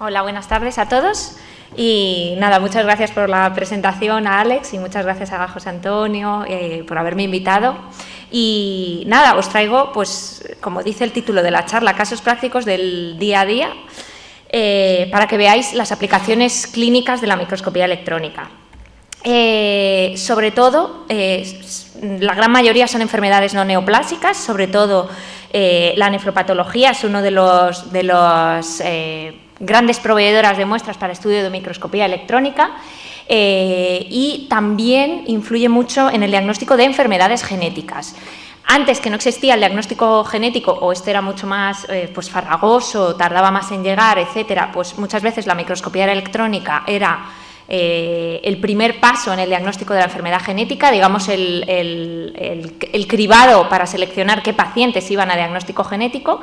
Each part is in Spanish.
Hola, buenas tardes a todos. Y nada, muchas gracias por la presentación a Alex y muchas gracias a José Antonio por haberme invitado. Y nada, os traigo, pues, como dice el título de la charla, casos prácticos del día a día para que veáis las aplicaciones clínicas de la microscopía electrónica. Sobre todo, la gran mayoría son enfermedades no neoplásicas, sobre todo la nefropatología es uno de los grandes proveedoras de muestras para estudio de microscopía electrónica y también influye mucho en el diagnóstico de enfermedades genéticas. Antes, que no existía el diagnóstico genético, o este era mucho más pues farragoso, tardaba más en llegar, etcétera, pues muchas veces la microscopía electrónica era el primer paso en el diagnóstico de la enfermedad genética, digamos el cribado para seleccionar qué pacientes iban a diagnóstico genético.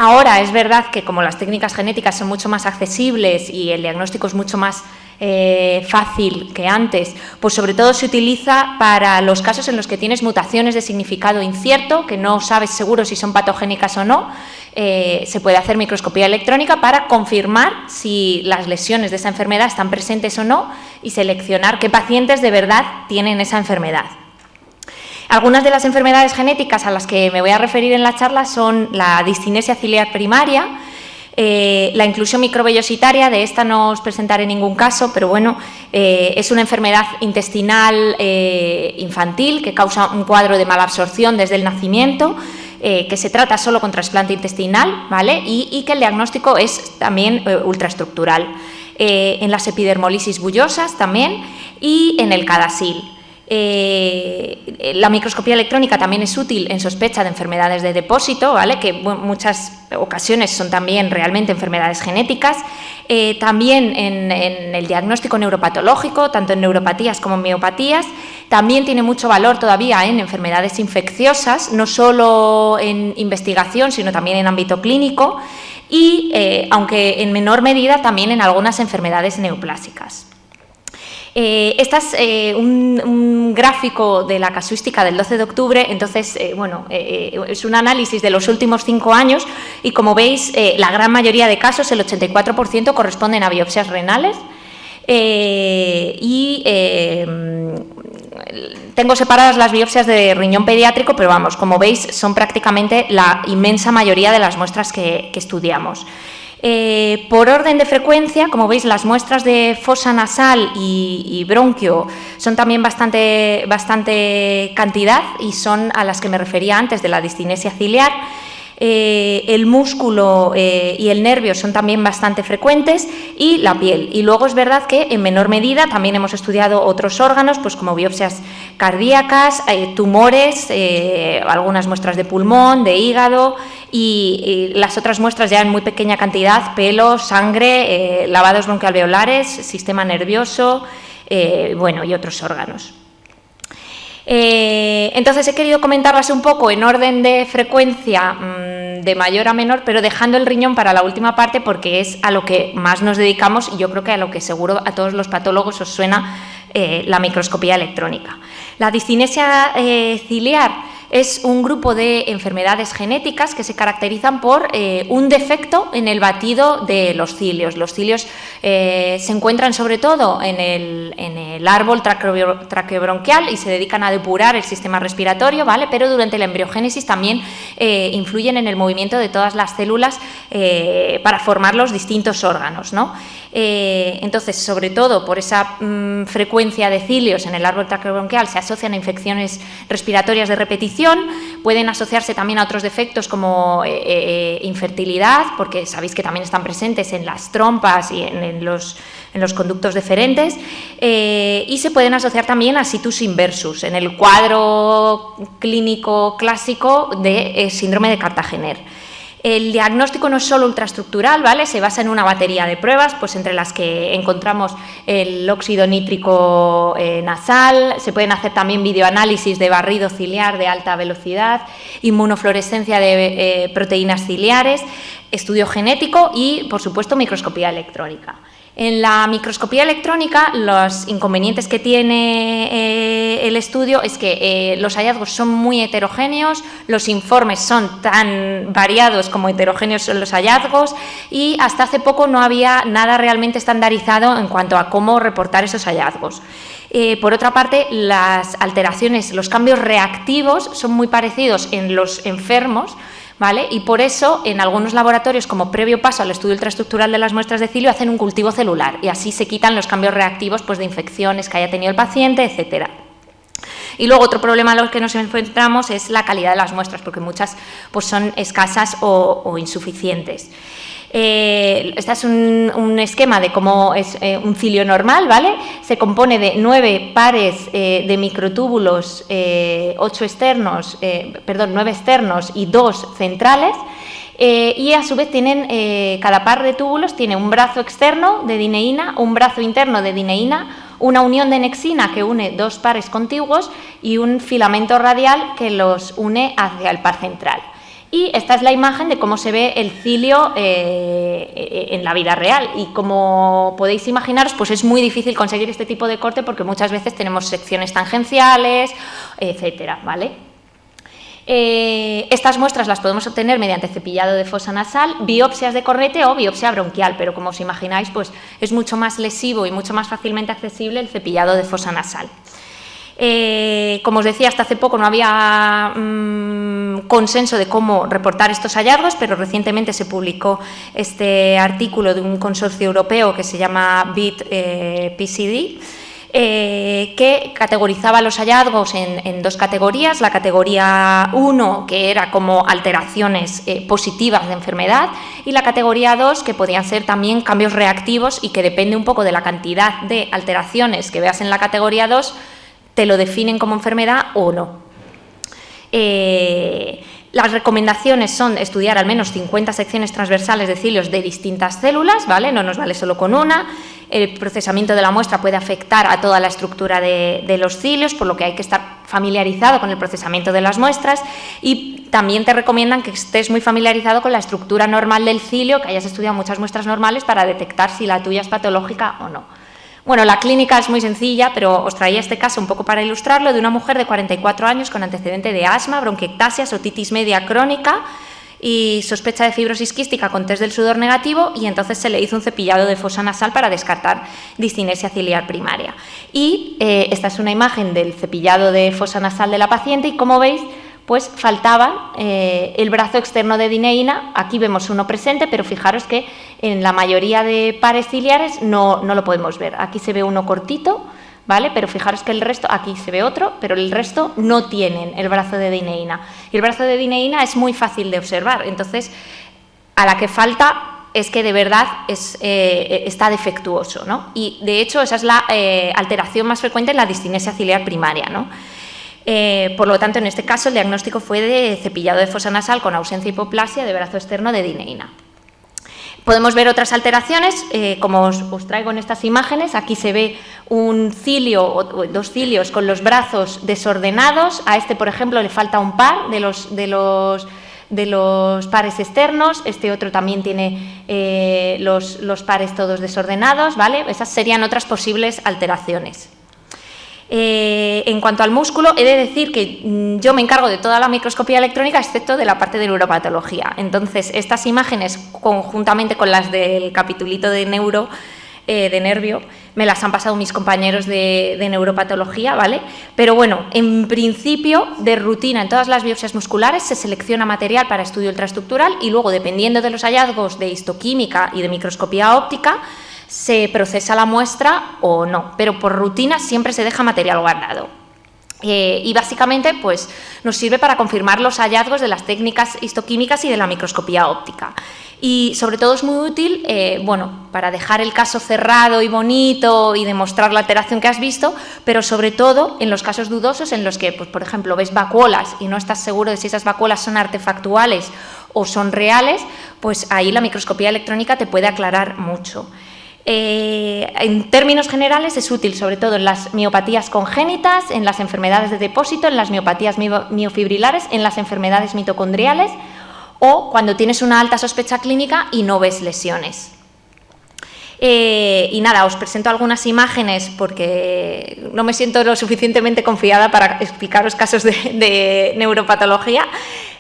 Ahora es verdad que como las técnicas genéticas son mucho más accesibles y el diagnóstico es mucho más fácil que antes, pues sobre todo se utiliza para los casos en los que tienes mutaciones de significado incierto, que no sabes seguro si son patogénicas o no. Se puede hacer microscopía electrónica para confirmar si las lesiones de esa enfermedad están presentes o no y seleccionar qué pacientes de verdad tienen esa enfermedad. Algunas de las enfermedades genéticas a las que me voy a referir en la charla son la discinesia ciliar primaria, la inclusión microvellositaria, de esta no os presentaré ningún caso, pero bueno, es una enfermedad intestinal infantil que causa un cuadro de malabsorción desde el nacimiento, que se trata solo con trasplante intestinal, ¿vale? Y que el diagnóstico es también ultraestructural. En las epidermolisis bullosas también y en el CADASIL. La microscopía electrónica también es útil en sospecha de enfermedades de depósito, ¿vale? Que en muchas ocasiones son también realmente enfermedades genéticas. También en el diagnóstico neuropatológico, tanto en neuropatías como en miopatías. También tiene mucho valor todavía en enfermedades infecciosas, no solo en investigación, sino también en ámbito clínico y, aunque en menor medida, también en algunas enfermedades neoplásicas. Este es un gráfico de la casuística del 12 de octubre, entonces, es un análisis de los últimos 5 años y, como veis, la gran mayoría de casos, el 84%, corresponden a biopsias renales tengo separadas las biopsias de riñón pediátrico, pero vamos, como veis, son prácticamente la inmensa mayoría de las muestras que estudiamos. Por orden de frecuencia, como veis, las muestras de fosa nasal y bronquio son también bastante cantidad y son a las que me refería antes de la discinesia ciliar. El músculo y el nervio son también bastante frecuentes y la piel. Y luego es verdad que en menor medida también hemos estudiado otros órganos, pues como biopsias cardíacas, tumores, algunas muestras de pulmón, de hígado y las otras muestras ya en muy pequeña cantidad, pelo, sangre, lavados bronquialveolares, sistema nervioso, y otros órganos. Entonces he querido comentarlas un poco en orden de frecuencia, de mayor a menor, pero dejando el riñón para la última parte porque es a lo que más nos dedicamos y yo creo que a lo que seguro a todos los patólogos os suena la microscopía electrónica. La discinesia ciliar es un grupo de enfermedades genéticas que se caracterizan por un defecto en el batido de los cilios. Los cilios se encuentran sobre todo en el árbol traqueobronquial y se dedican a depurar el sistema respiratorio, ¿vale? Pero durante la embriogénesis también influyen en el movimiento de todas las células para formar los distintos órganos, ¿no? Entonces, sobre todo por esa frecuencia de cilios en el árbol traqueobronquial se asocian a infecciones respiratorias de repetición. Pueden asociarse también a otros defectos como infertilidad, porque sabéis que también están presentes en las trompas y en los conductos deferentes, y se pueden asociar también a situs inversus, en el cuadro clínico clásico de síndrome de Cartagener. El diagnóstico no es solo ultraestructural, ¿vale? Se basa en una batería de pruebas, pues entre las que encontramos el óxido nítrico nasal, se pueden hacer también videoanálisis de barrido ciliar de alta velocidad, inmunofluorescencia de proteínas ciliares, estudio genético y, por supuesto, microscopía electrónica. En la microscopía electrónica, los inconvenientes que tiene el estudio es que los hallazgos son muy heterogéneos, los informes son tan variados como heterogéneos son los hallazgos y hasta hace poco no había nada realmente estandarizado en cuanto a cómo reportar esos hallazgos. Por otra parte, las alteraciones, los cambios reactivos son muy parecidos en los enfermos, ¿vale? Y por eso, en algunos laboratorios, como previo paso al estudio ultraestructural de las muestras de cilio, hacen un cultivo celular y así se quitan los cambios reactivos pues, de infecciones que haya tenido el paciente, etcétera. Y luego otro problema a los que nos enfrentamos es la calidad de las muestras, porque muchas pues, son escasas o insuficientes. Este es un esquema de cómo es un cilio normal, ¿vale? Se compone de 9 pares de microtúbulos, 9 externos y 2 centrales, y a su vez tienen, cada par de túbulos tiene un brazo externo de dineína, un brazo interno de dineína, una unión de nexina que une 2 pares contiguos y un filamento radial que los une hacia el par central. Y esta es la imagen de cómo se ve el cilio en la vida real y como podéis imaginaros pues es muy difícil conseguir este tipo de corte porque muchas veces tenemos secciones tangenciales, etcétera, ¿vale? Estas muestras las podemos obtener mediante cepillado de fosa nasal, biopsias de cornete o biopsia bronquial, pero como os imagináis pues es mucho más lesivo y mucho más fácilmente accesible el cepillado de fosa nasal. Como os decía, hasta hace poco no había consenso de cómo reportar estos hallazgos, pero recientemente se publicó este artículo de un consorcio europeo que se llama BIT-PCD, que categorizaba los hallazgos en 2 categorías, la categoría 1, que era como alteraciones positivas de enfermedad, y la categoría 2, que podían ser también cambios reactivos y que depende un poco de la cantidad de alteraciones que veas en la categoría 2, te lo definen como enfermedad o no. Las recomendaciones son estudiar al menos 50 secciones transversales de cilios de distintas células, ¿vale? No nos vale solo con una. El procesamiento de la muestra puede afectar a toda la estructura de los cilios, por lo que hay que estar familiarizado con el procesamiento de las muestras y también te recomiendan que estés muy familiarizado con la estructura normal del cilio, que hayas estudiado muchas muestras normales para detectar si la tuya es patológica o no. Bueno, la clínica es muy sencilla, pero os traía este caso un poco para ilustrarlo, de una mujer de 44 años con antecedente de asma, bronquiectasias, otitis media crónica y sospecha de fibrosis quística con test del sudor negativo y entonces se le hizo un cepillado de fosa nasal para descartar discinesia ciliar primaria. Y esta es una imagen del cepillado de fosa nasal de la paciente y como veis, pues faltaba el brazo externo de dineína. Aquí vemos uno presente, pero fijaros que en la mayoría de pares ciliares no lo podemos ver. Aquí se ve uno cortito, ¿vale? Pero fijaros que el resto, aquí se ve otro, pero el resto no tienen el brazo de dineína. Y el brazo de dineína es muy fácil de observar, entonces a la que falta es que de verdad está defectuoso, ¿no? Y de hecho esa es la alteración más frecuente en la discinesia ciliar primaria, ¿no? Por lo tanto, en este caso, el diagnóstico fue de cepillado de fosa nasal con ausencia de hipoplasia de brazo externo de dineína. Podemos ver otras alteraciones, como os traigo en estas imágenes. Aquí se ve un cilio o 2 cilios con los brazos desordenados. A este, por ejemplo, le falta un par de los pares externos. Este otro también tiene los pares todos desordenados, ¿vale? Esas serían otras posibles alteraciones. En cuanto al músculo, he de decir que yo me encargo de toda la microscopía electrónica excepto de la parte de neuropatología. Entonces, estas imágenes, conjuntamente con las del capitulito de nervio, me las han pasado mis compañeros de neuropatología, ¿vale? Pero bueno, en principio, de rutina, en todas las biopsias musculares se selecciona material para estudio ultraestructural y luego, dependiendo de los hallazgos de histoquímica y de microscopía óptica, se procesa la muestra o no, pero por rutina siempre se deja material guardado. Y básicamente pues, nos sirve para confirmar los hallazgos de las técnicas histoquímicas y de la microscopía óptica. Y sobre todo es muy útil para dejar el caso cerrado y bonito y demostrar la alteración que has visto, pero sobre todo en los casos dudosos en los que, pues, por ejemplo, ves vacuolas y no estás seguro de si esas vacuolas son artefactuales o son reales, pues ahí la microscopía electrónica te puede aclarar mucho. En términos generales es útil sobre todo en las miopatías congénitas, en las enfermedades de depósito, en las miopatías miofibrilares, en las enfermedades mitocondriales o cuando tienes una alta sospecha clínica y no ves lesiones. Y nada, os presento algunas imágenes porque no me siento lo suficientemente confiada para explicaros casos de neuropatología,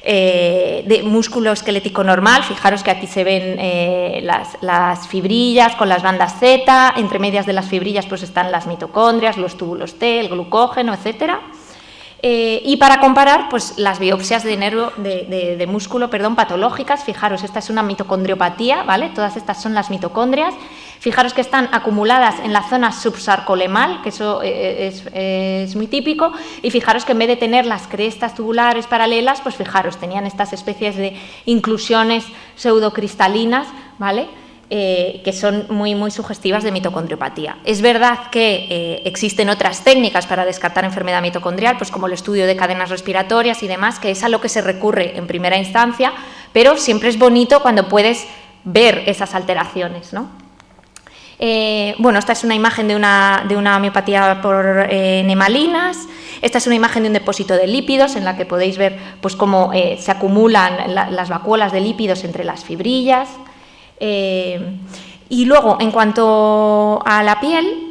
de músculo esquelético normal. Fijaros que aquí se ven las fibrillas con las bandas Z, entre medias de las fibrillas pues están las mitocondrias, los túbulos T, el glucógeno, etcétera. Y para comparar, pues las biopsias de músculo, patológicas. Fijaros, esta es una mitocondriopatía, ¿vale? Todas estas son las mitocondrias. Fijaros que están acumuladas en la zona subsarcolemal, que eso es muy típico, y fijaros que en vez de tener las crestas tubulares paralelas, pues fijaros, tenían estas especies de inclusiones pseudocristalinas, ¿vale? Que son muy, muy sugestivas de mitocondriopatía. Es verdad que existen otras técnicas para descartar enfermedad mitocondrial, pues como el estudio de cadenas respiratorias y demás, que es a lo que se recurre en primera instancia, pero siempre es bonito cuando puedes ver esas alteraciones, ¿no? Bueno, esta es una imagen de una miopatía por nemalinas. Esta es una imagen de un depósito de lípidos en la que podéis ver pues, cómo se acumulan las vacuolas de lípidos entre las fibrillas. Y luego, en cuanto a la piel,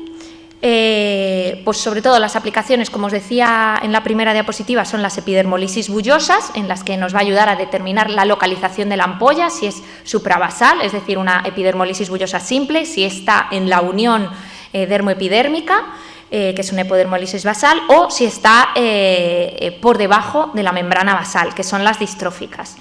pues sobre todo las aplicaciones, como os decía en la primera diapositiva, son las epidermolisis bullosas, en las que nos va a ayudar a determinar la localización de la ampolla, si es supravasal, es decir, una epidermolisis bullosa simple, si está en la unión dermoepidérmica, que es una epidermolisis basal, o si está por debajo de la membrana basal, que son las distróficas.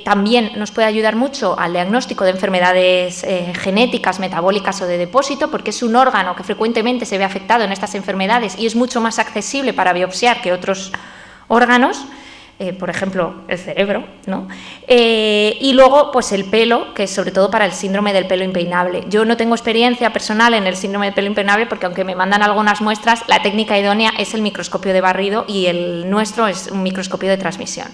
También nos puede ayudar mucho al diagnóstico de enfermedades genéticas, metabólicas o de depósito, porque es un órgano que frecuentemente se ve afectado en estas enfermedades y es mucho más accesible para biopsiar que otros órganos, por ejemplo, el cerebro, ¿no? Y luego, pues el pelo, que es sobre todo para el síndrome del pelo impeinable. Yo no tengo experiencia personal en el síndrome del pelo impeinable porque aunque me mandan algunas muestras, la técnica idónea es el microscopio de barrido y el nuestro es un microscopio de transmisión.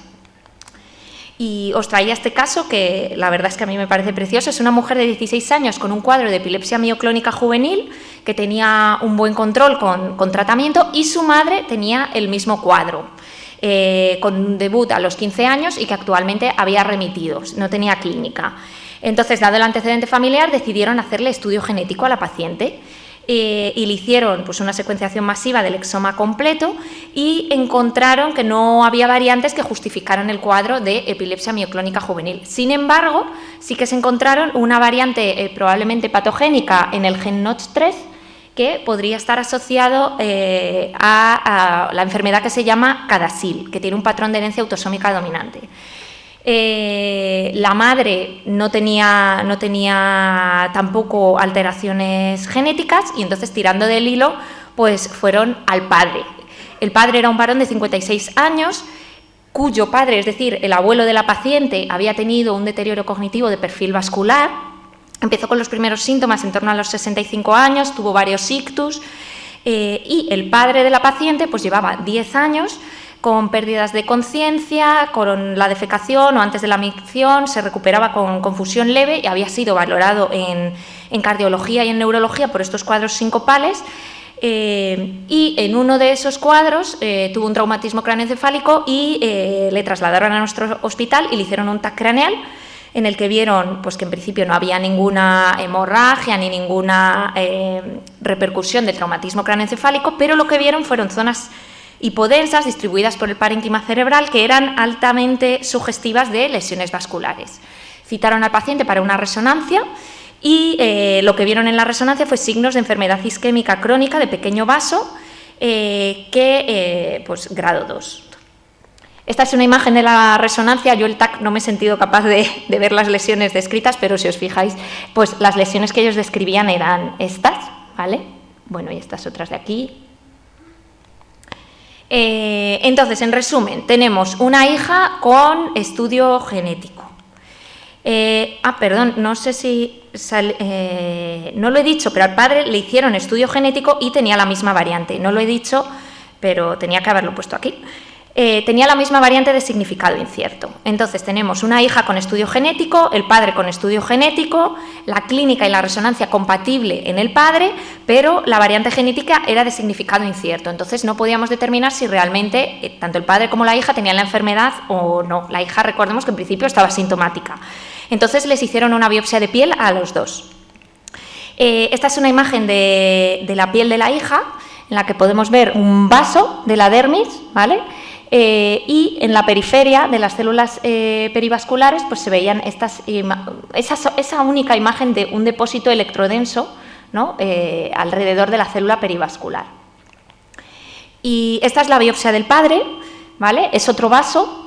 Y os traía este caso que la verdad es que a mí me parece precioso. Es una mujer de 16 años con un cuadro de epilepsia mioclónica juvenil que tenía un buen control con tratamiento y su madre tenía el mismo cuadro, con debut a los 15 años y que actualmente había remitido, no tenía clínica. Entonces, dado el antecedente familiar, decidieron hacerle estudio genético a la paciente. Y le hicieron pues, una secuenciación masiva del exoma completo y encontraron que no había variantes que justificaran el cuadro de epilepsia mioclónica juvenil. Sin embargo, sí que se encontraron una variante probablemente patogénica en el gen Notch3 que podría estar asociado a la enfermedad que se llama CADASIL, que tiene un patrón de herencia autosómica dominante. La madre no tenía tampoco alteraciones genéticas y entonces tirando del hilo pues fueron al padre. El padre era un varón de 56 años cuyo padre, es decir, el abuelo de la paciente, había tenido un deterioro cognitivo de perfil vascular. Empezó con los primeros síntomas en torno a los 65 años, tuvo varios ictus y el padre de la paciente pues llevaba 10 años con pérdidas de conciencia, con la defecación o antes de la micción, se recuperaba con confusión leve y había sido valorado en cardiología y en neurología por estos cuadros sincopales. Y en uno de esos cuadros tuvo un traumatismo craneoencefálico y le trasladaron a nuestro hospital y le hicieron un TAC craneal en el que vieron pues, que en principio no había ninguna hemorragia ni ninguna repercusión del traumatismo craneoencefálico, pero lo que vieron fueron zonas hipodensas distribuidas por el parénquima cerebral que eran altamente sugestivas de lesiones vasculares. Citaron al paciente para una resonancia y lo que vieron en la resonancia fue signos de enfermedad isquémica crónica de pequeño vaso, pues grado 2. Esta es una imagen de la resonancia. Yo el TAC no me he sentido capaz de ver las lesiones descritas, pero si os fijáis, pues las lesiones que ellos describían eran estas, ¿vale? Bueno, y estas otras de aquí. Entonces, en resumen, tenemos una hija con estudio genético. Perdón, no sé si no lo he dicho, pero al padre le hicieron estudio genético y tenía la misma variante. No lo he dicho, pero tenía que haberlo puesto aquí. tenía la misma variante de significado incierto. Entonces tenemos una hija con estudio genético, el padre con estudio genético, la clínica y la resonancia compatible en el padre, pero la variante genética era de significado incierto. Entonces no podíamos determinar si realmente tanto el padre como la hija tenían la enfermedad o no. La hija, recordemos que en principio estaba asintomática. Entonces les hicieron una biopsia de piel a los dos. Esta es una imagen de la piel de la hija, en la que podemos ver un vaso de la dermis, ¿vale? Y en la periferia de las células perivasculares pues se veían esa única imagen de un depósito electrodenso, ¿no? Alrededor de la célula perivascular. Y esta es la biopsia del padre, ¿vale? Es otro vaso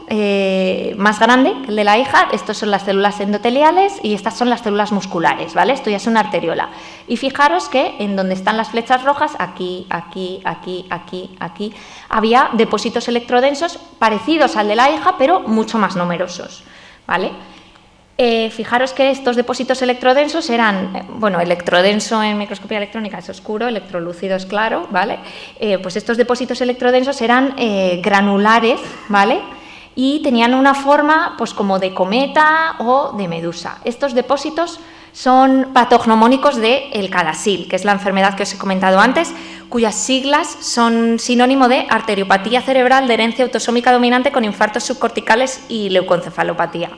más grande que el de la hija. Estos son las células endoteliales y estas son las células musculares, ¿vale? Esto ya es una arteriola. Y fijaros que en donde están las flechas rojas, aquí, aquí, aquí, aquí, aquí, había depósitos electrodensos parecidos al de la hija, pero mucho más numerosos, ¿vale? Fijaros que estos depósitos electrodensos eran, bueno, electrodenso en microscopía electrónica es oscuro, electrolúcido es claro, ¿vale? Pues estos depósitos electrodensos eran granulares, ¿vale? Y tenían una forma pues como de cometa o de medusa. Estos depósitos son patognomónicos del CADASIL, que es la enfermedad que os he comentado antes, cuyas siglas son sinónimo de arteriopatía cerebral de herencia autosómica dominante con infartos subcorticales y leucoencefalopatía.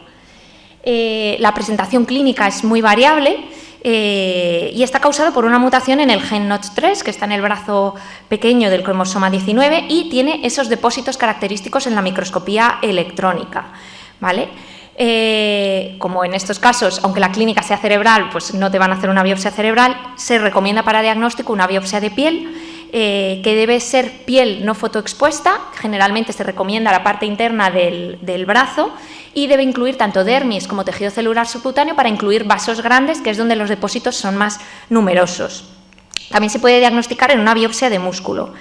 La presentación clínica es muy variable y está causado por una mutación en el gen NOTCH3, que está en el brazo pequeño del cromosoma 19 y tiene esos depósitos característicos en la microscopía electrónica, ¿vale? Como en estos casos, aunque la clínica sea cerebral, pues no te van a hacer una biopsia cerebral, se recomienda para diagnóstico una biopsia de piel, que debe ser piel no fotoexpuesta, generalmente se recomienda la parte interna del brazo y debe incluir tanto dermis como tejido celular subcutáneo para incluir vasos grandes, que es donde los depósitos son más numerosos. También se puede diagnosticar en una biopsia de músculo.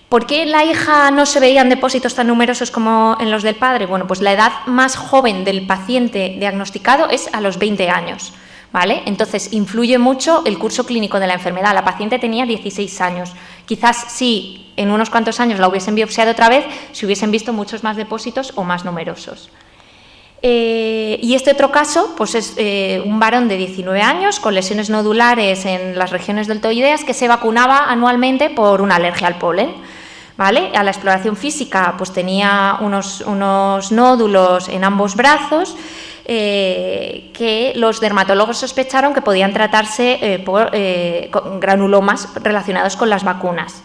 ¿Por qué en la hija no se veían depósitos tan numerosos como en los del padre? Bueno, pues la edad más joven del paciente diagnosticado es a los 20 años, ¿vale? Entonces, influye mucho el curso clínico de la enfermedad. La paciente tenía 16 años. Quizás si en unos cuantos años la hubiesen biopsiado otra vez, se hubiesen visto muchos más depósitos o más numerosos. Y este otro caso pues es un varón de 19 años con lesiones nodulares en las regiones deltoideas que se vacunaba anualmente por una alergia al polen, ¿vale? A la exploración física pues tenía unos nódulos en ambos brazos que los dermatólogos sospecharon que podían tratarse por granulomas relacionados con las vacunas.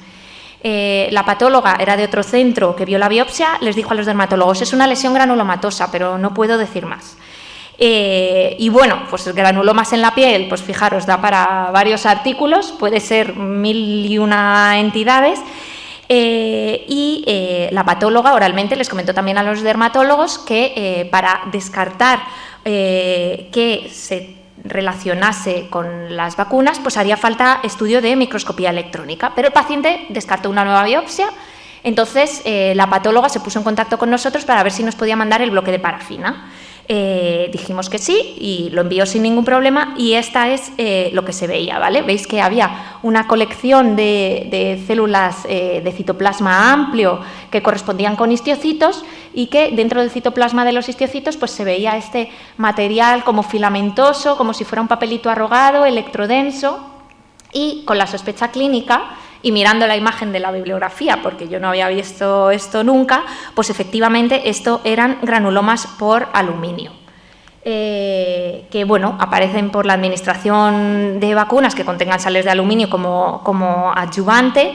La patóloga era de otro centro que vio la biopsia, les dijo a los dermatólogos, es una lesión granulomatosa, pero no puedo decir más. Y bueno, pues granulomas en la piel, pues fijaros, da para varios artículos, puede ser 1001 entidades. La patóloga oralmente les comentó también a los dermatólogos que para descartar que se relacionase con las vacunas, pues haría falta estudio de microscopía electrónica, pero el paciente descartó una nueva biopsia, entonces la patóloga se puso en contacto con nosotros para ver si nos podía mandar el bloque de parafina. Dijimos que sí y lo envió sin ningún problema y esta es lo que se veía, ¿vale? Veis que había una colección de células de citoplasma amplio que correspondían con histiocitos y que dentro del citoplasma de los histiocitos pues se veía este material como filamentoso, como si fuera un papelito arrugado, electrodenso y con la sospecha clínica y mirando la imagen de la bibliografía, porque yo no había visto esto nunca, pues efectivamente esto eran granulomas por aluminio, que bueno, aparecen por la administración de vacunas que contengan sales de aluminio como adyuvante,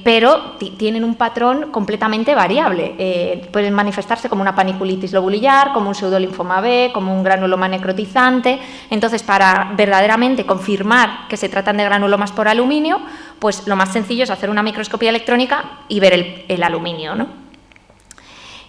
pero tienen un patrón completamente variable. Pueden manifestarse como una paniculitis lobulillar, como un pseudolinfoma B, como un granuloma necrotizante. Entonces, para verdaderamente confirmar que se tratan de granulomas por aluminio, pues lo más sencillo es hacer una microscopía electrónica y ver el aluminio, ¿no?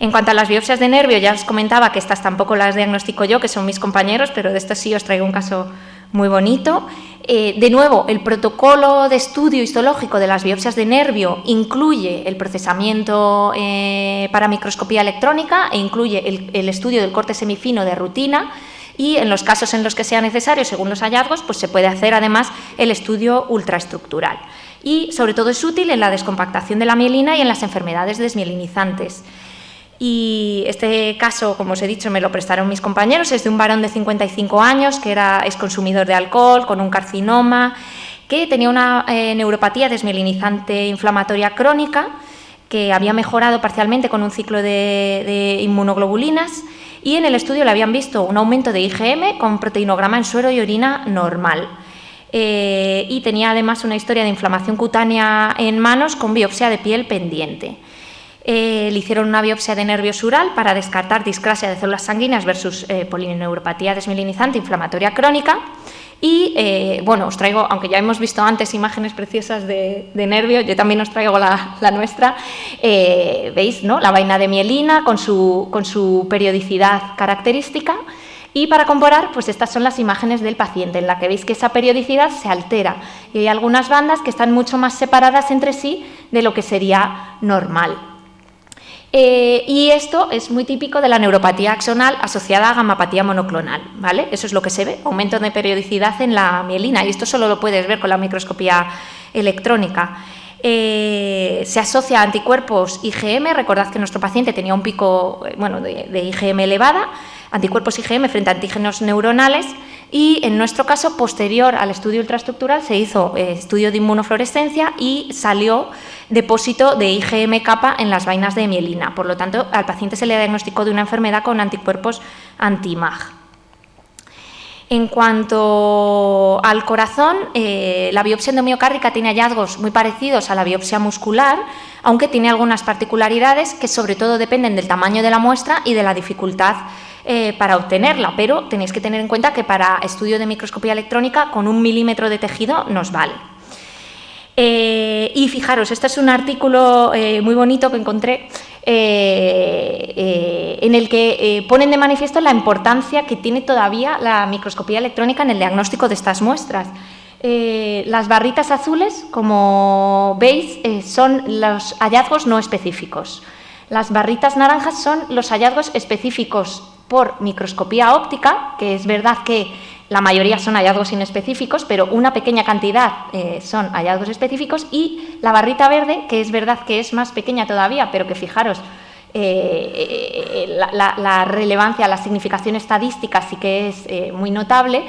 En cuanto a las biopsias de nervio, ya os comentaba que estas tampoco las diagnostico yo, que son mis compañeros, pero de esto sí os traigo un caso muy bonito. De nuevo, el protocolo de estudio histológico de las biopsias de nervio incluye el procesamiento para microscopía electrónica e incluye el estudio del corte semifino de rutina y en los casos en los que sea necesario, según los hallazgos, pues se puede hacer además el estudio ultraestructural. y sobre todo es útil en la descompactación de la mielina y en las enfermedades desmielinizantes. Y este caso, como os he dicho, me lo prestaron mis compañeros, es de un varón de 55 años que es consumidor de alcohol, con un carcinoma, que tenía una neuropatía desmielinizante inflamatoria crónica, que había mejorado parcialmente con un ciclo de inmunoglobulinas, y en el estudio le habían visto un aumento de IgM con proteinograma en suero y orina normal. Y tenía además una historia de inflamación cutánea en manos con biopsia de piel pendiente. Le hicieron una biopsia de nervio sural para descartar discrasia de células sanguíneas versus polineuropatía desmielinizante inflamatoria crónica. Y, bueno, os traigo, aunque ya hemos visto antes imágenes preciosas de nervio, yo también os traigo la nuestra. ¿Veis, no? La vaina de mielina con su periodicidad característica. Y para comparar, pues estas son las imágenes del paciente, en la que veis que esa periodicidad se altera. Y hay algunas bandas que están mucho más separadas entre sí de lo que sería normal. Y esto es muy típico de la neuropatía axonal asociada a gamapatía monoclonal, ¿vale? Eso es lo que se ve, aumento de periodicidad en la mielina, y esto solo lo puedes ver con la microscopía electrónica. Se asocia a anticuerpos IgM, recordad que nuestro paciente tenía un pico de IgM elevada, anticuerpos IgM frente a antígenos neuronales, y en nuestro caso, posterior al estudio ultraestructural, se hizo estudio de inmunofluorescencia y salió depósito de IgM-kappa en las vainas de mielina. Por lo tanto, al paciente se le diagnosticó de una enfermedad con anticuerpos anti-MAG. En cuanto al corazón, la biopsia endomiocárdica tiene hallazgos muy parecidos a la biopsia muscular, aunque tiene algunas particularidades que sobre todo dependen del tamaño de la muestra y de la dificultad para obtenerla, pero tenéis que tener en cuenta que para estudio de microscopía electrónica con 1 milímetro de tejido nos vale. Y fijaros, este es un artículo muy bonito que encontré en el que ponen de manifiesto la importancia que tiene todavía la microscopía electrónica en el diagnóstico de estas muestras. Las barritas azules, como veis, son los hallazgos no específicos. Las barritas naranjas son los hallazgos específicos por microscopía óptica, que es verdad que la mayoría son hallazgos inespecíficos, pero una pequeña cantidad son hallazgos específicos, y la barrita verde, que es verdad que es más pequeña todavía, pero que fijaros, la relevancia, la significación estadística sí que es muy notable,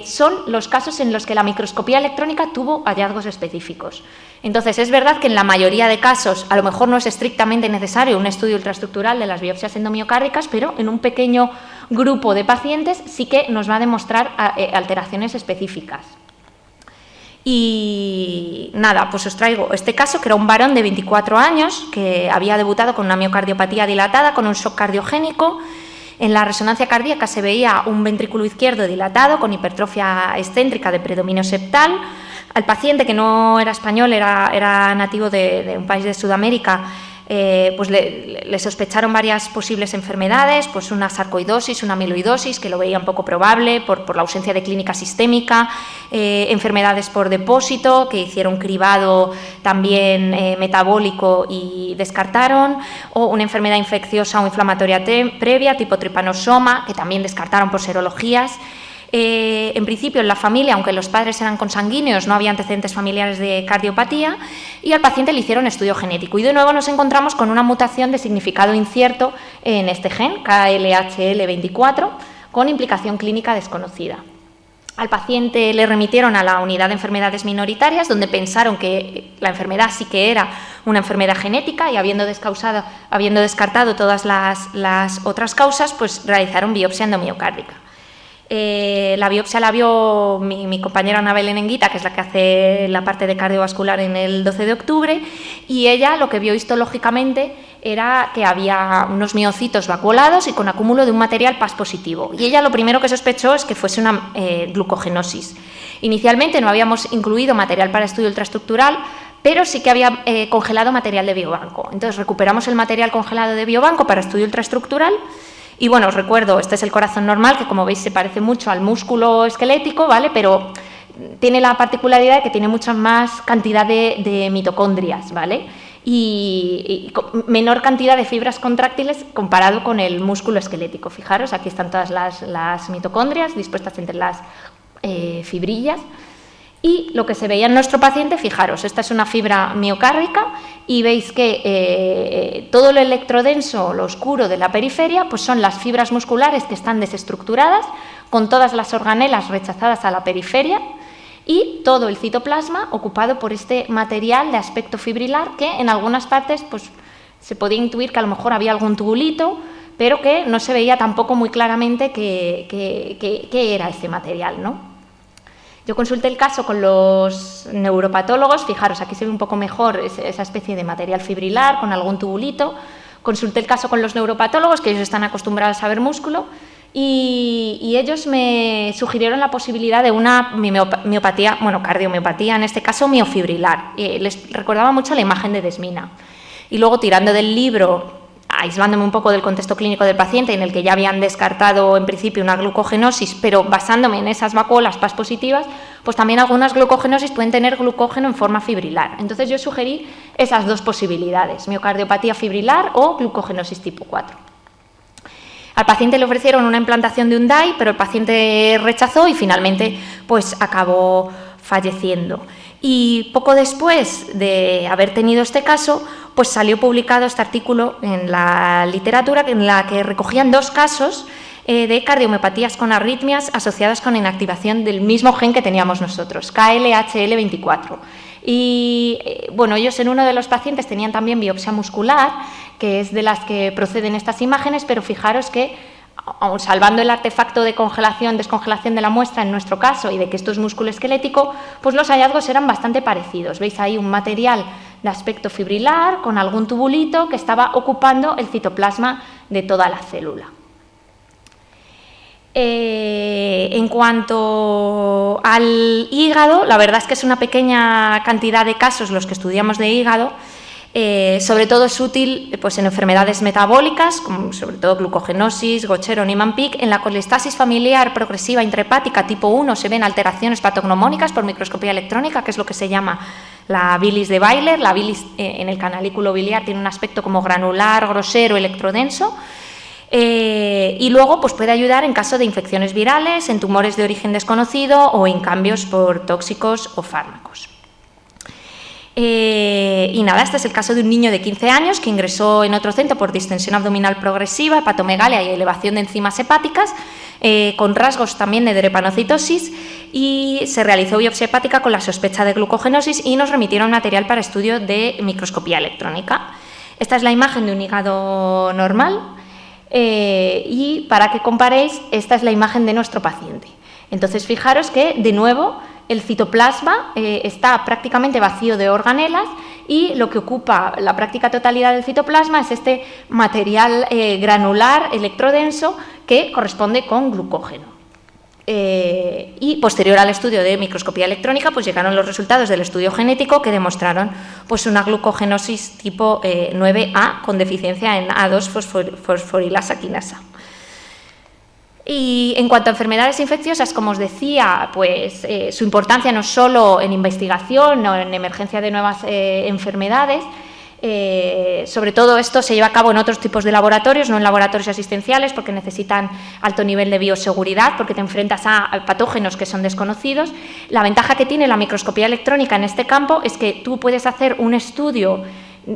son los casos en los que la microscopía electrónica tuvo hallazgos específicos. Entonces, es verdad que en la mayoría de casos a lo mejor no es estrictamente necesario un estudio ultraestructural de las biopsias endomiocárdicas, pero en un pequeño grupo de pacientes sí que nos va a demostrar alteraciones específicas. Y nada, pues os traigo este caso, que era un varón de 24 años que había debutado con una miocardiopatía dilatada, con un shock cardiogénico. En la resonancia cardíaca se veía un ventrículo izquierdo dilatado con hipertrofia excéntrica de predominio septal. Al paciente, que no era español, era nativo de un país de Sudamérica, pues le sospecharon varias posibles enfermedades, pues una sarcoidosis, una amiloidosis, que lo veían poco probable por la ausencia de clínica sistémica, enfermedades por depósito, que hicieron cribado también metabólico y descartaron, o una enfermedad infecciosa o inflamatoria previa, tipo tripanosoma, que también descartaron por serologías. En principio, en la familia, aunque los padres eran consanguíneos, no había antecedentes familiares de cardiopatía, y al paciente le hicieron estudio genético. Y de nuevo nos encontramos con una mutación de significado incierto en este gen, KLHL24, con implicación clínica desconocida. Al paciente le remitieron a la unidad de enfermedades minoritarias, donde pensaron que la enfermedad sí que era una enfermedad genética, y habiendo descartado todas las otras causas, pues realizaron biopsia endomiocárdica. La biopsia la vio mi compañera Ana Belén Enguita, que es la que hace la parte de cardiovascular, en el 12 de octubre, y ella lo que vio histológicamente era que había unos miocitos vacuolados y con acúmulo de un material Pas positivo. Y ella lo primero que sospechó es que fuese una glucogenosis. Inicialmente no habíamos incluido material para estudio ultraestructural, pero sí que había congelado material de biobanco. Entonces recuperamos el material congelado de biobanco para estudio ultraestructural. Y bueno, os recuerdo, este es el corazón normal, que como veis se parece mucho al músculo esquelético, ¿vale? Pero tiene la particularidad de que tiene mucha más cantidad de mitocondrias, ¿vale? Y menor cantidad de fibras contráctiles comparado con el músculo esquelético. Fijaros, aquí están todas las mitocondrias dispuestas entre las fibrillas. Y lo que se veía en nuestro paciente, fijaros, esta es una fibra miocárdica y veis que todo lo electrodenso, lo oscuro de la periferia, pues son las fibras musculares que están desestructuradas, con todas las organelas rechazadas a la periferia, y todo el citoplasma ocupado por este material de aspecto fibrilar que en algunas partes pues, se podía intuir que a lo mejor había algún tubulito, pero que no se veía tampoco muy claramente qué era ese material, ¿no? Yo consulté el caso con los neuropatólogos, fijaros, aquí se ve un poco mejor esa especie de material fibrilar con algún tubulito. Consulté el caso con los neuropatólogos, que ellos están acostumbrados a ver músculo, y ellos me sugirieron la posibilidad de una miopatía, bueno, cardiomiopatía, en este caso miofibrilar. Les recordaba mucho la imagen de Desmina. Y luego, tirando del libro, aislándome un poco del contexto clínico del paciente, en el que ya habían descartado en principio una glucogenosis, pero basándome en esas vacuolas PAS positivas, pues también algunas glucogenosis pueden tener glucógeno en forma fibrilar. Entonces yo sugerí esas dos posibilidades, miocardiopatía fibrilar o glucogenosis tipo 4. Al paciente le ofrecieron una implantación de un DAI, pero el paciente rechazó y finalmente pues acabó falleciendo. Y poco después de haber tenido este caso, pues salió publicado este artículo en la literatura en la que recogían dos casos de cardiomiopatías con arritmias asociadas con inactivación del mismo gen que teníamos nosotros, KLHL24. Y bueno, ellos en uno de los pacientes tenían también biopsia muscular, que es de las que proceden estas imágenes, pero fijaros que, aun salvando el artefacto de congelación, descongelación de la muestra en nuestro caso y de que esto es músculo esquelético, pues los hallazgos eran bastante parecidos. Veis ahí un material de aspecto fibrilar con algún tubulito que estaba ocupando el citoplasma de toda la célula. En cuanto al hígado, la verdad es que es una pequeña cantidad de casos los que estudiamos de hígado. Sobre todo es útil pues, en enfermedades metabólicas, como sobre todo glucogenosis, Gocher o Niemann-Pick. En la cholestasis familiar progresiva intrahepática tipo 1 se ven alteraciones patognomónicas por microscopía electrónica, que es lo que se llama la bilis de Bayler. La bilis en el canalículo biliar tiene un aspecto como granular, grosero, electrodenso. Y luego pues, puede ayudar en caso de infecciones virales, en tumores de origen desconocido o en cambios por tóxicos o fármacos. Y nada, este es el caso de un niño de 15 años que ingresó en otro centro por distensión abdominal progresiva, hepatomegalia y elevación de enzimas hepáticas, con rasgos también de drepanocitosis, y se realizó biopsia hepática con la sospecha de glucogenosis y nos remitieron material para estudio de microscopía electrónica. Esta es la imagen de un hígado normal y para que comparéis, esta es la imagen de nuestro paciente. Entonces, fijaros que, de nuevo, el citoplasma está prácticamente vacío de organelas y lo que ocupa la práctica totalidad del citoplasma es este material granular electrodenso que corresponde con glucógeno. Y posterior al estudio de microscopía electrónica, pues llegaron los resultados del estudio genético que demostraron pues, una glucogenosis tipo 9A con deficiencia en A2-fosforilasa quinasa. Y en cuanto a enfermedades infecciosas, como os decía, pues su importancia no es solo en investigación o en emergencia de nuevas enfermedades, sobre todo esto se lleva a cabo en otros tipos de laboratorios, no en laboratorios asistenciales, porque necesitan alto nivel de bioseguridad, porque te enfrentas a patógenos que son desconocidos. La ventaja que tiene la microscopía electrónica en este campo es que tú puedes hacer un estudio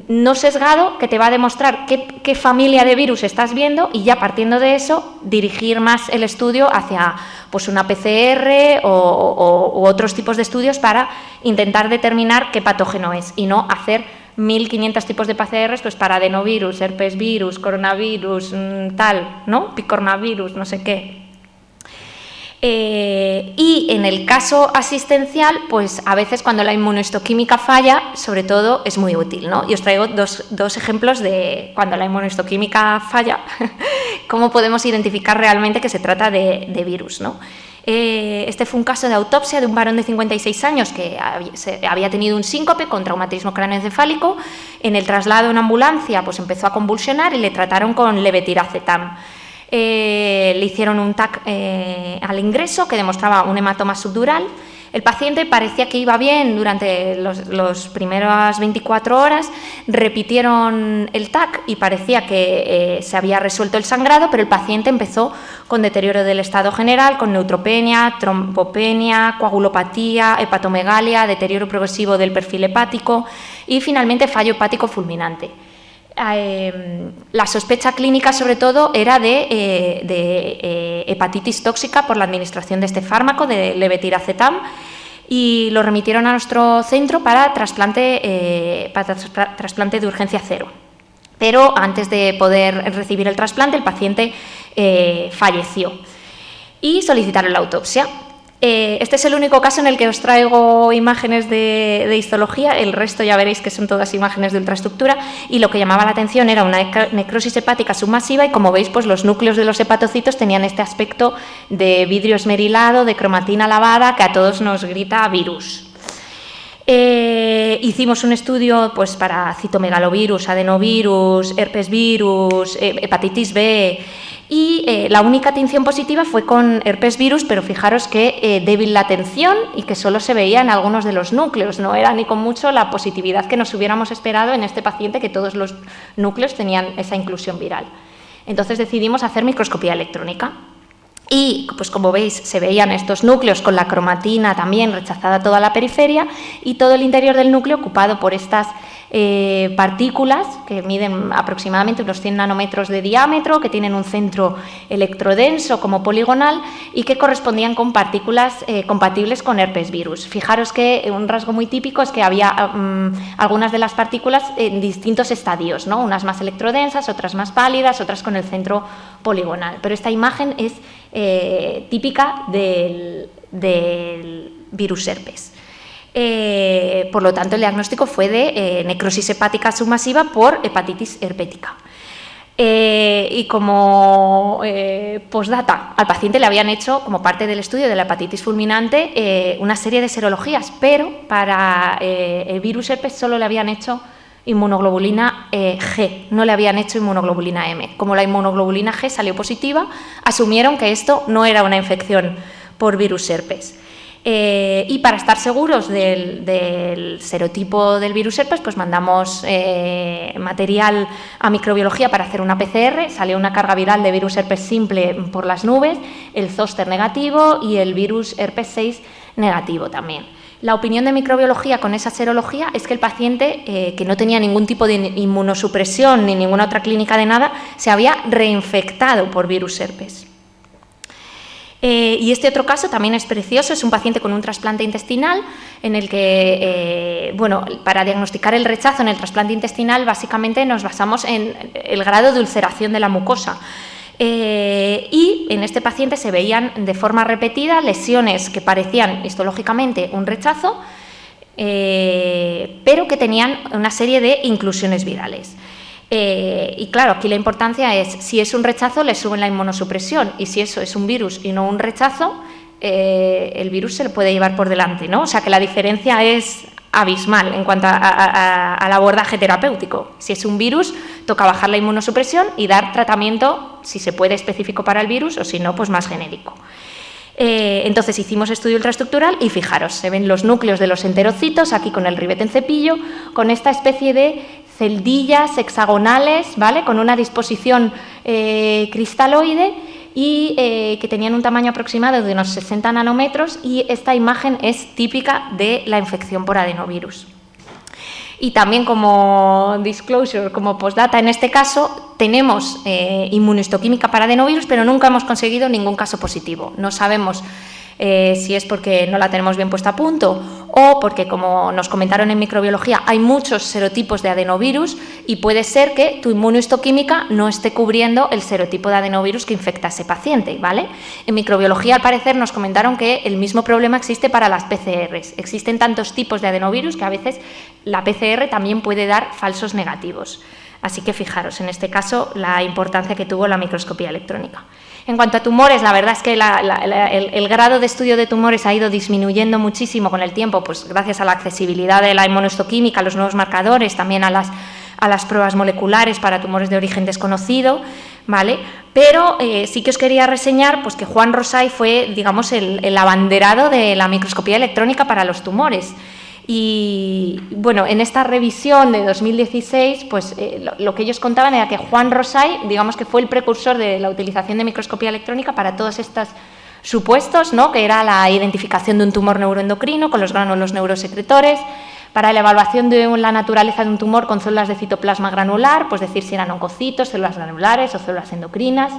no sesgado que te va a demostrar qué familia de virus estás viendo y ya partiendo de eso dirigir más el estudio hacia pues, una PCR u otros tipos de estudios para intentar determinar qué patógeno es y no hacer 1.500 tipos de PCRs pues, para adenovirus, herpes virus, coronavirus, tal, ¿no? Picornavirus, no sé qué. Y en el caso asistencial, pues a veces cuando la inmunohistoquímica falla, sobre todo es muy útil, ¿no? Y os traigo dos ejemplos de cuando la inmunohistoquímica falla, cómo podemos identificar realmente que se trata de virus, ¿no? Este fue un caso de autopsia de un varón de 56 años que había tenido un síncope con traumatismo craneoencefálico. En el traslado en ambulancia pues empezó a convulsionar y le trataron con levetiracetam. Le hicieron un TAC al ingreso que demostraba un hematoma subdural. El paciente parecía que iba bien durante las primeras 24 horas, repitieron el TAC y parecía que se había resuelto el sangrado, pero el paciente empezó con deterioro del estado general, con neutropenia, trombopenia, coagulopatía, hepatomegalia, deterioro progresivo del perfil hepático y finalmente fallo hepático fulminante. La sospecha clínica, sobre todo, era de hepatitis tóxica por la administración de este fármaco, de levetiracetam, y lo remitieron a nuestro centro para trasplante de urgencia cero. Pero antes de poder recibir el trasplante, el paciente falleció y solicitaron la autopsia. Este es el único caso en el que os traigo imágenes de histología, el resto ya veréis que son todas imágenes de ultraestructura, y lo que llamaba la atención era una necrosis hepática submasiva y, como veis, pues los núcleos de los hepatocitos tenían este aspecto de vidrio esmerilado, de cromatina lavada, que a todos nos grita virus. Hicimos un estudio pues, para citomegalovirus, adenovirus, herpesvirus, hepatitis B, y la única tinción positiva fue con herpesvirus, pero fijaros que débil la tinción y que solo se veía en algunos de los núcleos, no era ni con mucho la positividad que nos hubiéramos esperado en este paciente, que todos los núcleos tenían esa inclusión viral. Entonces decidimos hacer microscopía electrónica. Y, pues como veis, se veían estos núcleos con la cromatina también rechazada toda la periferia y todo el interior del núcleo ocupado por estas partículas que miden aproximadamente unos 100 nanómetros de diámetro, que tienen un centro electrodenso como poligonal y que correspondían con partículas compatibles con herpesvirus. Fijaros que un rasgo muy típico es que había algunas de las partículas en distintos estadios, ¿no? Unas más electrodensas, otras más pálidas, otras con el centro poligonal. Pero esta imagen es típica del virus herpes. Por lo tanto, el diagnóstico fue de necrosis hepática submasiva por hepatitis herpética. Y como postdata, al paciente le habían hecho, como parte del estudio de la hepatitis fulminante, una serie de serologías, pero para el virus herpes solo le habían hecho inmunoglobulina G, no le habían hecho inmunoglobulina M. Como la inmunoglobulina G salió positiva, asumieron que esto no era una infección por virus herpes. Y para estar seguros del serotipo del virus herpes, pues mandamos material a microbiología para hacer una PCR. Salió una carga viral de virus herpes simple por las nubes, el zoster negativo y el virus herpes 6 negativo también. La opinión de microbiología con esa serología es que el paciente, que no tenía ningún tipo de inmunosupresión ni ninguna otra clínica de nada, se había reinfectado por virus herpes. Y este otro caso también es precioso, es un paciente con un trasplante intestinal en el que, bueno, para diagnosticar el rechazo en el trasplante intestinal básicamente nos basamos en el grado de ulceración de la mucosa. Y en este paciente se veían de forma repetida lesiones que parecían histológicamente un rechazo, pero que tenían una serie de inclusiones virales. Y claro, aquí la importancia es, si es un rechazo, le suben la inmunosupresión, y si eso es un virus y no un rechazo, el virus se lo puede llevar por delante, ¿no? O sea que la diferencia es abismal en cuanto al abordaje terapéutico. Si es un virus, toca bajar la inmunosupresión y dar tratamiento, si se puede, específico para el virus, o si no, pues más genérico. Entonces hicimos estudio ultraestructural y fijaros, se ven los núcleos de los enterocitos, aquí con el ribete en cepillo, con esta especie de celdillas hexagonales, ¿vale?, con una disposición cristaloide y que tenían un tamaño aproximado de unos 60 nanómetros, y esta imagen es típica de la infección por adenovirus. Y también como disclosure, como postdata, en este caso tenemos inmunohistoquímica para adenovirus, pero nunca hemos conseguido ningún caso positivo. No sabemos si es porque no la tenemos bien puesta a punto o porque, como nos comentaron en microbiología, hay muchos serotipos de adenovirus y puede ser que tu inmunohistoquímica no esté cubriendo el serotipo de adenovirus que infecta a ese paciente, ¿vale? En microbiología, al parecer, nos comentaron que el mismo problema existe para las PCRs. Existen tantos tipos de adenovirus que a veces la PCR también puede dar falsos negativos. Así que fijaros, en este caso, la importancia que tuvo la microscopía electrónica. En cuanto a tumores, la verdad es que el grado de estudio de tumores ha ido disminuyendo muchísimo con el tiempo, pues gracias a la accesibilidad de la inmunohistoquímica, a los nuevos marcadores, también a las pruebas moleculares para tumores de origen desconocido, ¿vale? Pero sí que os quería reseñar pues, que Juan Rosay fue, digamos, el abanderado de la microscopía electrónica para los tumores. Y bueno, en esta revisión de 2016, pues lo que ellos contaban era que Juan Rosay, digamos que fue el precursor de la utilización de microscopía electrónica para todos estos supuestos, ¿no? Que era la identificación de un tumor neuroendocrino con los gránulos neurosecretores, para la evaluación de la naturaleza de un tumor con células de citoplasma granular, pues decir si eran oncocitos, células granulares o células endocrinas,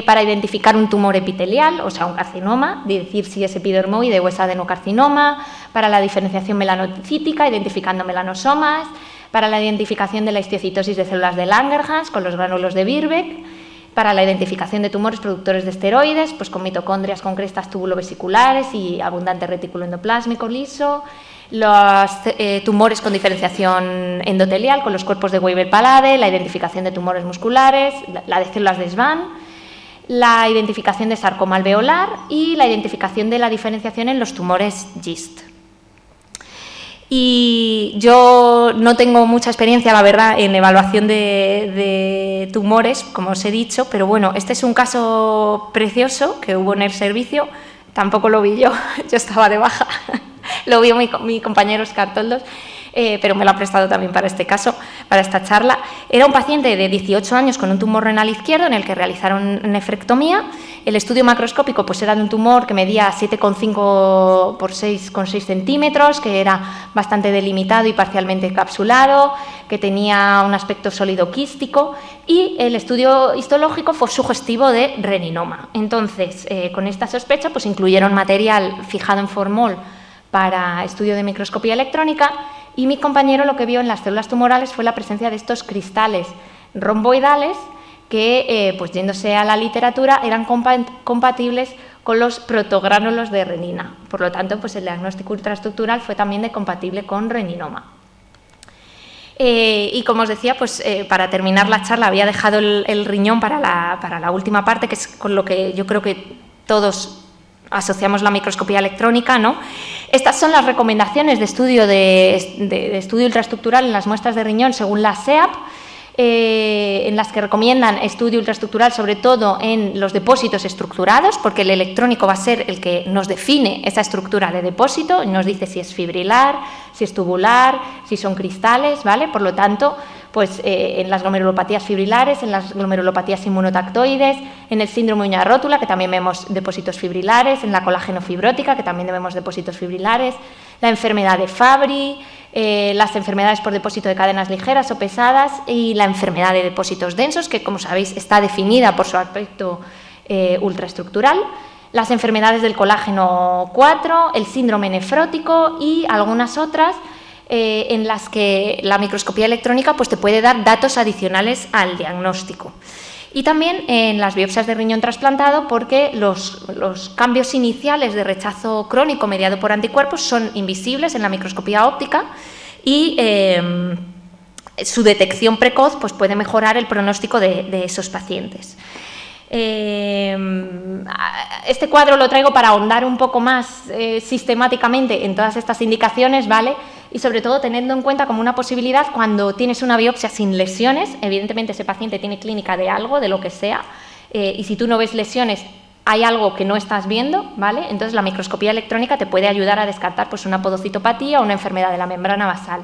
para identificar un tumor epitelial, o sea, un carcinoma, decir si es epidermoide o es adenocarcinoma, para la diferenciación melanocítica, identificando melanosomas, para la identificación de la histiocytosis de células de Langerhans con los gránulos de Birbeck, para la identificación de tumores productores de esteroides, pues con mitocondrias con crestas túbulo-vesiculares y abundante retículo endoplásmico liso, los tumores con diferenciación endotelial con los cuerpos de Weber-Palade, la identificación de tumores musculares, la de células de Schwann, la identificación de sarcoma alveolar y la identificación de la diferenciación en los tumores GIST. Y yo no tengo mucha experiencia, la verdad, en evaluación de tumores, como os he dicho, pero bueno, este es un caso precioso que hubo en el servicio, tampoco lo vi yo, yo estaba de baja, lo vio mi compañero Oscar Toldos, pero me lo ha prestado también para este caso, para esta charla. Era un paciente de 18 años con un tumor renal izquierdo en el que realizaron nefrectomía. El estudio macroscópico pues era de un tumor que medía 7,5 por 6,6 centímetros, que era bastante delimitado y parcialmente capsulado, que tenía un aspecto sólido quístico, y el estudio histológico fue sugestivo de reninoma. Entonces, con esta sospecha, pues incluyeron material fijado en formol para estudio de microscopía electrónica, y mi compañero lo que vio en las células tumorales fue la presencia de estos cristales romboidales que, pues yéndose a la literatura, eran compatibles con los protogránulos de renina. Por lo tanto, pues el diagnóstico ultraestructural fue también compatible con reninoma. Y como os decía, pues para terminar la charla había dejado el riñón para la última parte, que es con lo que yo creo que todos asociamos la microscopía electrónica, ¿no? Estas son las recomendaciones de estudio de estudio ultraestructural en las muestras de riñón según la SEAP, en las que recomiendan estudio ultraestructural sobre todo en los depósitos estructurados, porque el electrónico va a ser el que nos define esa estructura de depósito, nos dice si es fibrilar, si es tubular, si son cristales, ¿vale? Por lo tanto, pues en las glomerulopatías fibrilares, en las glomerulopatías inmunotactoides, en el síndrome uña rótula, que también vemos depósitos fibrilares, en la colágeno fibrótica, que también vemos depósitos fibrilares, la enfermedad de Fabry, las enfermedades por depósito de cadenas ligeras o pesadas y la enfermedad de depósitos densos, que como sabéis está definida por su aspecto ultraestructural, las enfermedades del colágeno 4, el síndrome nefrótico y algunas otras en las que la microscopía electrónica pues, te puede dar datos adicionales al diagnóstico. Y también en las biopsias de riñón trasplantado, porque los cambios iniciales de rechazo crónico mediado por anticuerpos son invisibles en la microscopía óptica y su detección precoz pues, puede mejorar el pronóstico de esos pacientes. Este cuadro lo traigo para ahondar un poco más sistemáticamente en todas estas indicaciones, ¿vale? Y sobre todo teniendo en cuenta como una posibilidad cuando tienes una biopsia sin lesiones, evidentemente ese paciente tiene clínica de algo, de lo que sea, y si tú no ves lesiones, hay algo que no estás viendo, ¿vale? Entonces la microscopía electrónica te puede ayudar a descartar pues, una podocitopatía o una enfermedad de la membrana basal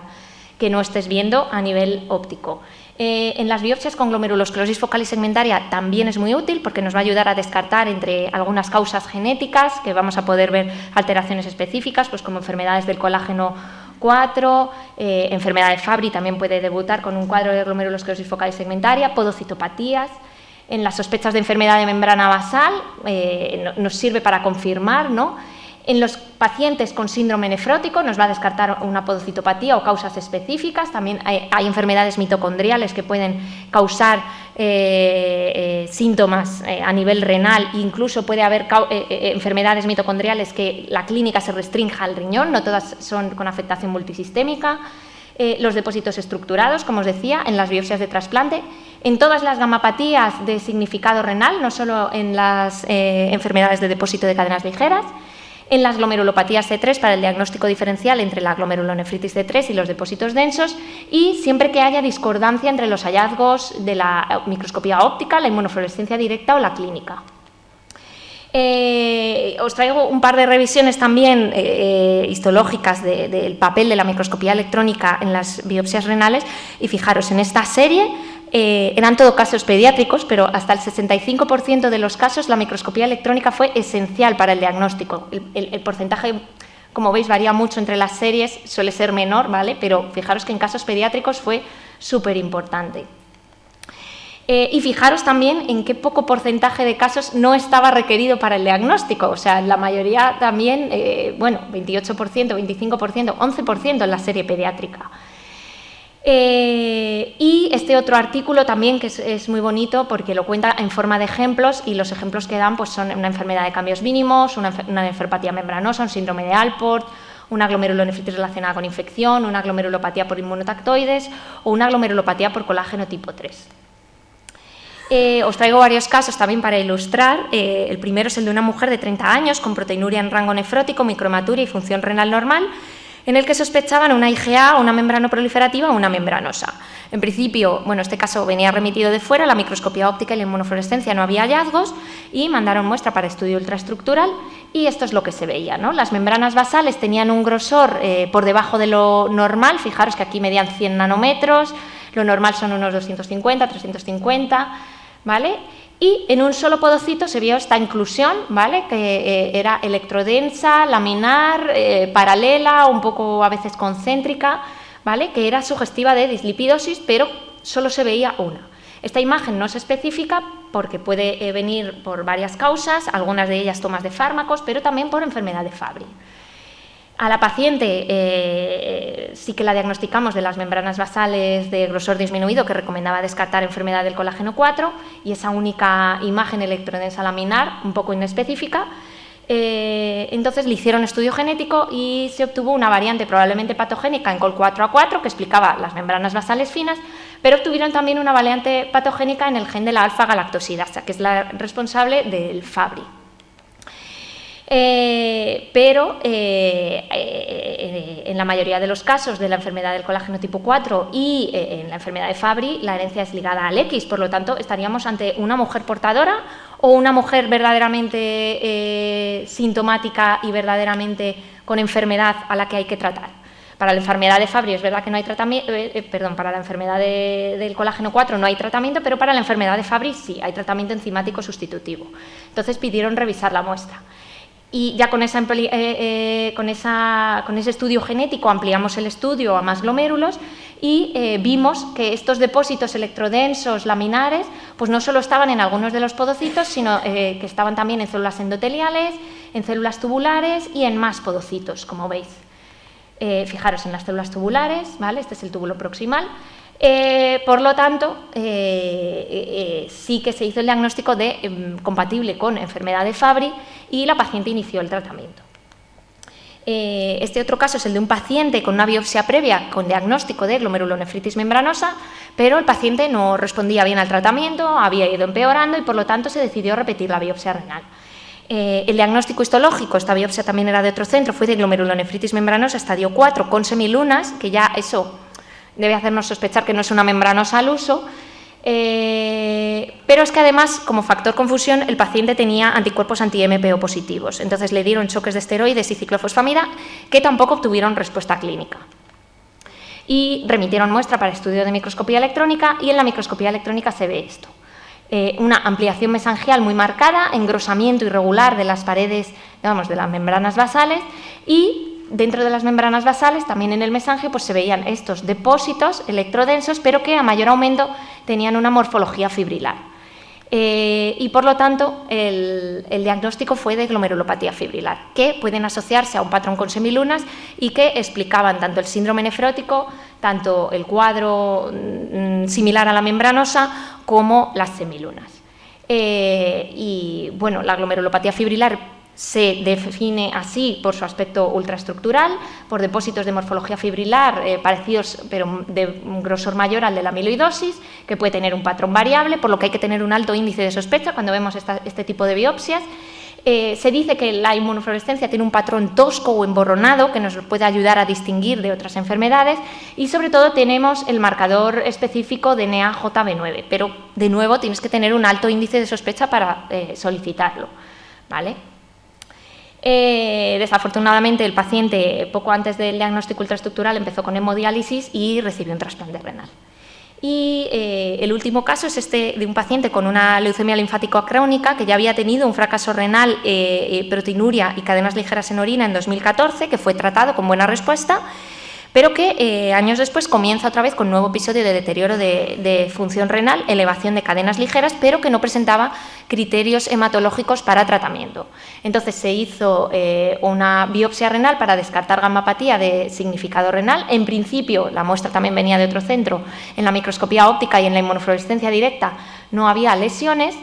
que no estés viendo a nivel óptico. En las biopsias con glomerulosclerosis focal y segmentaria también es muy útil porque nos va a ayudar a descartar entre algunas causas genéticas que vamos a poder ver alteraciones específicas, pues como enfermedades del colágeno 4, enfermedad de Fabry también puede debutar con un cuadro de glomerulosclerosis focal y segmentaria, podocitopatías. En las sospechas de enfermedad de membrana basal nos sirve para confirmar, ¿no? En los pacientes con síndrome nefrótico nos va a descartar una podocitopatía o causas específicas. También hay enfermedades mitocondriales que pueden causar síntomas a nivel renal. Incluso puede haber enfermedades mitocondriales que la clínica se restrinja al riñón, no todas son con afectación multisistémica. Los depósitos estructurados, como os decía, en las biopsias de trasplante, en todas las gamapatías de significado renal, no solo en las enfermedades de depósito de cadenas ligeras, en las glomerulopatías C3 para el diagnóstico diferencial entre la glomerulonefritis C3 y los depósitos densos, y siempre que haya discordancia entre los hallazgos de la microscopía óptica, la inmunofluorescencia directa o la clínica. Os traigo un par de revisiones también histológicas del papel de la microscopía electrónica en las biopsias renales, y fijaros, en esta serie eran todo casos pediátricos, pero hasta el 65% de los casos la microscopía electrónica fue esencial para el diagnóstico. El porcentaje, como veis, varía mucho entre las series, suele ser menor, ¿vale? Pero fijaros que en casos pediátricos fue súper importante. Y fijaros también en qué poco porcentaje de casos no estaba requerido para el diagnóstico, o sea, la mayoría también, bueno, 28%, 25%, 11% en la serie pediátrica. Y este otro artículo también, que es muy bonito porque lo cuenta en forma de ejemplos, y los ejemplos que dan pues, son una enfermedad de cambios mínimos, una nefropatía membranosa, un síndrome de Alport, una glomerulonefritis relacionada con infección, una glomerulopatía por inmunotactoides o una glomerulopatía por colágeno tipo 3. Os traigo varios casos también para ilustrar. El primero es el de una mujer de 30 años con proteinuria en rango nefrótico, micromaturia y función renal normal, en el que sospechaban una IgA, una membrano proliferativa o una membranosa. En principio, bueno, este caso venía remitido de fuera, la microscopía óptica y la inmunofluorescencia no había hallazgos, y mandaron muestra para estudio ultraestructural, y esto es lo que se veía, ¿no? Las membranas basales tenían un grosor por debajo de lo normal, fijaros que aquí medían 100 nanómetros, lo normal son unos 250, 350, ¿vale? Y en un solo podocito se vio esta inclusión, ¿vale? Que era electrodensa, laminar, paralela, un poco a veces concéntrica, ¿vale? Que era sugestiva de dislipidosis, pero solo se veía una. Esta imagen no es específica porque puede venir por varias causas, algunas de ellas tomas de fármacos, pero también por enfermedad de Fabry. A la paciente sí que la diagnosticamos de las membranas basales de grosor disminuido, que recomendaba descartar enfermedad del colágeno 4, y esa única imagen electrodensa laminar, un poco inespecífica. Entonces le hicieron estudio genético y se obtuvo una variante probablemente patogénica en COL4A4 que explicaba las membranas basales finas, pero obtuvieron también una variante patogénica en el gen de la alfa-galactosidasa, que es la responsable del Fabry. Pero en la mayoría de los casos de la enfermedad del colágeno tipo 4 y en la enfermedad de Fabry, la herencia es ligada al X, por lo tanto estaríamos ante una mujer portadora o una mujer verdaderamente sintomática y verdaderamente con enfermedad a la que hay que tratar. Para la enfermedad de Fabry es verdad que no hay tratamiento, para la enfermedad del colágeno 4 no hay tratamiento, pero para la enfermedad de Fabry sí, hay tratamiento enzimático sustitutivo. Entonces pidieron revisar la muestra. Y ya con ese estudio genético ampliamos el estudio a más glomérulos y vimos que estos depósitos electrodensos laminares pues no solo estaban en algunos de los podocitos, sino que estaban también en células endoteliales, en células tubulares y en más podocitos, como veis. Fijaros en las células tubulares, ¿vale? Este es el túbulo proximal. Por lo tanto, sí que se hizo el diagnóstico de compatible con enfermedad de Fabry y la paciente inició el tratamiento. Este otro caso es el de un paciente con una biopsia previa con diagnóstico de glomerulonefritis membranosa, pero el paciente no respondía bien al tratamiento, había ido empeorando y por lo tanto se decidió repetir la biopsia renal. El diagnóstico histológico, esta biopsia también era de otro centro, fue de glomerulonefritis membranosa estadio 4 con semilunas, que ya eso debe hacernos sospechar que no es una membranosa al uso, pero es que además, como factor confusión, el paciente tenía anticuerpos anti-MPO positivos, entonces le dieron choques de esteroides y ciclofosfamida que tampoco obtuvieron respuesta clínica. Y remitieron muestra para estudio de microscopía electrónica y en la microscopía electrónica se ve esto. Una ampliación mesangial muy marcada, engrosamiento irregular de las paredes, digamos, de las membranas basales y dentro de las membranas basales, también en el mesangio, pues se veían estos depósitos electrodensos, pero que a mayor aumento tenían una morfología fibrilar. Y por lo tanto, el diagnóstico fue de glomerulopatía fibrilar, que pueden asociarse a un patrón con semilunas y que explicaban tanto el síndrome nefrótico, tanto el cuadro similar a la membranosa, como las semilunas. Y bueno, la glomerulopatía fibrilar se define así por su aspecto ultraestructural, por depósitos de morfología fibrilar parecidos pero de un grosor mayor al de la amiloidosis, que puede tener un patrón variable, por lo que hay que tener un alto índice de sospecha cuando vemos este tipo de biopsias. Se dice que la inmunofluorescencia tiene un patrón tosco o emborronado que nos puede ayudar a distinguir de otras enfermedades y, sobre todo, tenemos el marcador específico de NEA-JB9, pero, de nuevo, tienes que tener un alto índice de sospecha para solicitarlo, ¿vale? Desafortunadamente, el paciente, poco antes del diagnóstico ultraestructural, empezó con hemodiálisis y recibió un trasplante renal. Y el último caso es este de un paciente con una leucemia linfática crónica que ya había tenido un fracaso renal, proteinuria y cadenas ligeras en orina en 2014, que fue tratado con buena respuesta, pero que años después comienza otra vez con un nuevo episodio de deterioro de función renal, elevación de cadenas ligeras, pero que no presentaba criterios hematológicos para tratamiento. Entonces se hizo una biopsia renal para descartar gamapatía de significado renal. En principio, la muestra también venía de otro centro, en la microscopía óptica y en la inmunofluorescencia directa no había lesiones.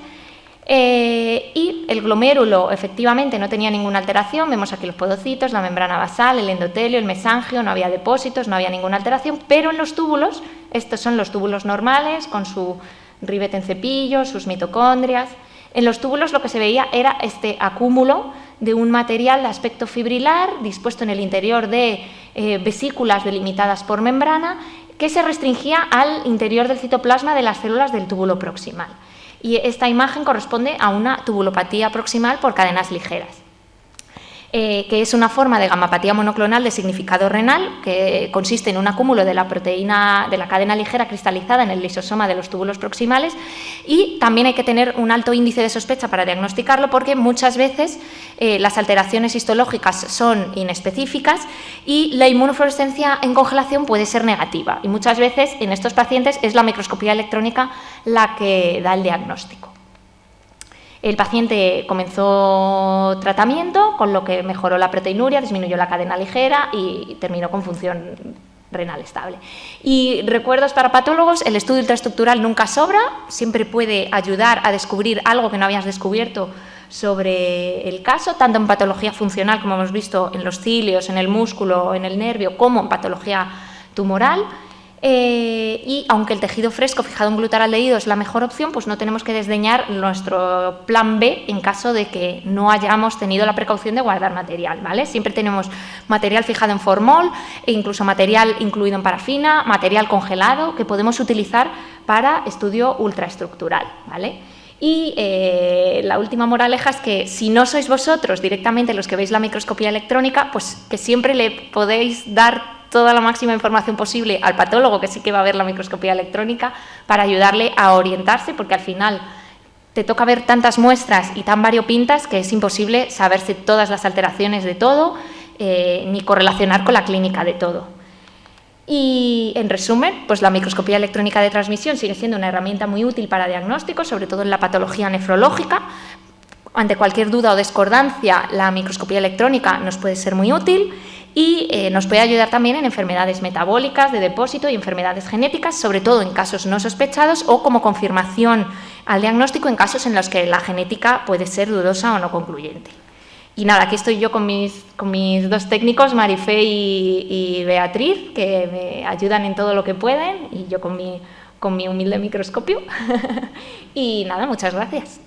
Y el glomérulo efectivamente no tenía ninguna alteración, vemos aquí los podocitos, la membrana basal, el endotelio, el mesangio, no había depósitos, no había ninguna alteración, pero en los túbulos, estos son los túbulos normales, con su ribete en cepillo, sus mitocondrias, en los túbulos lo que se veía era este acúmulo de un material de aspecto fibrilar dispuesto en el interior de vesículas delimitadas por membrana que se restringía al interior del citoplasma de las células del túbulo proximal. Y esta imagen corresponde a una tubulopatía proximal por cadenas ligeras, que es una forma de gamapatía monoclonal de significado renal, que consiste en un acúmulo de la proteína de la cadena ligera cristalizada en el lisosoma de los túbulos proximales, y también hay que tener un alto índice de sospecha para diagnosticarlo porque muchas veces las alteraciones histológicas son inespecíficas y la inmunofluorescencia en congelación puede ser negativa, y muchas veces en estos pacientes es la microscopía electrónica la que da el diagnóstico. El paciente comenzó tratamiento, con lo que mejoró la proteinuria, disminuyó la cadena ligera y terminó con función renal estable. Y recuerdos para patólogos: el estudio ultraestructural nunca sobra, siempre puede ayudar a descubrir algo que no habías descubierto sobre el caso, tanto en patología funcional, como hemos visto en los cilios, en el músculo, en el nervio, como en patología tumoral. Y aunque el tejido fresco fijado en glutaraldehído es la mejor opción, pues no tenemos que desdeñar nuestro plan B en caso de que no hayamos tenido la precaución de guardar material, ¿vale? Siempre tenemos material fijado en formol e incluso material incluido en parafina, material congelado que podemos utilizar para estudio ultraestructural, ¿vale? Y la última moraleja es que si no sois vosotros directamente los que veis la microscopía electrónica, pues que siempre le podéis dar toda la máxima información posible al patólogo, que sí que va a ver la microscopía electrónica, para ayudarle a orientarse, porque al final te toca ver tantas muestras y tan variopintas que es imposible saberse todas las alteraciones de todo, ni correlacionar con la clínica de todo. Y, en resumen, pues la microscopía electrónica de transmisión sigue siendo una herramienta muy útil para diagnósticos, sobre todo en la patología nefrológica. Ante cualquier duda o discordancia, la microscopía electrónica nos puede ser muy útil y nos puede ayudar también en enfermedades metabólicas de depósito y enfermedades genéticas, sobre todo en casos no sospechados o como confirmación al diagnóstico en casos en los que la genética puede ser dudosa o no concluyente. Y nada, aquí estoy yo con mis dos técnicos, Marifé y Beatriz, que me ayudan en todo lo que pueden, y yo con mi humilde microscopio. Y nada, muchas gracias.